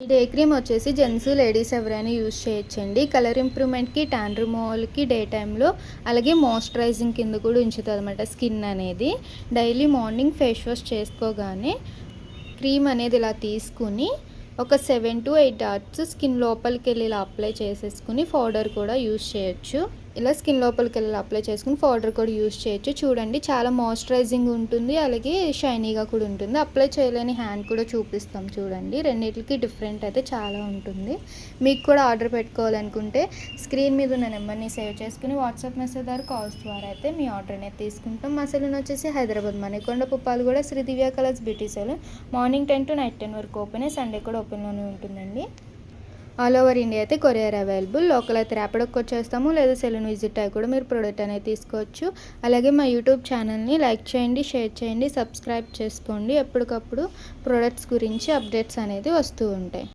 ఈ day cream వచ్చేసి gents ladies ఎవరైనా యూజ్ చేయొచ్చండి. కలర్ ఇంప్రూవ్మెంట్కి, ట్యాన్ రిమూవల్కి డే టైంలో, అలాగే మాయిశ్చరైజింగ్ కింద కూడా ఉంచుతుంది అనమాట స్కిన్ అనేది. డైలీ మార్నింగ్ ఫేస్ వాష్ చేసుకోగానే క్రీమ్ అనేది ఇలా తీసుకుని ఒక 7 to 8 డాట్స్ స్కిన్ లోపలికి వెళ్ళి ఇలా అప్లై చేసేసుకుని పౌడర్ కూడా యూజ్ చేయొచ్చు. ఇలా స్కిన్ లోపలికి వెళ్ళి అప్లై చేసుకుని పౌడర్ కూడా యూజ్ చేయొచ్చు. చూడండి చాలా మాయిశ్చరైజింగ్ ఉంటుంది, అలాగే షైనీగా కూడా ఉంటుంది. అప్లై చేయలేని హ్యాండ్ కూడా చూపిస్తాం చూడండి. రెండింటికి డిఫరెంట్ అయితే చాలా ఉంటుంది. మీకు కూడా ఆర్డర్ పెట్టుకోవాలనుకుంటే స్క్రీన్ మీద ఉన్న నెంబర్ని సేవ్ చేసుకుని వాట్సాప్ మెసేజ్ ద్వారా, కాల్స్ ద్వారా అయితే మీ ఆర్డర్ అనేది తీసుకుంటాం. మా సెలూన్ వచ్చేసి Hyderabad Manikonda Puppalaguda Sri Divya colours beauty salon. Morning 10 to night 10 వరకు ఓపెన్, సండే కూడా ఓపెన్లోనే ఉంటుందండి. ఆల్ ఓవర్ ఇండియా అయితే కొరియర్ అవైలబుల్. లోకల్ అయితే ర్యాపిడోకి వచ్చేస్తాము, లేదా సెలూన్ విజిట్ అయ్యి కూడా మీరు ప్రోడక్ట్ అనేది తీసుకోవచ్చు. అలాగే మా యూట్యూబ్ ఛానల్ని లైక్ చేయండి, షేర్ చేయండి, సబ్స్క్రైబ్ చేసుకోండి. ఎప్పటికప్పుడు ప్రోడక్ట్స్ గురించి అప్డేట్స్ అనేది వస్తూ ఉంటాయి.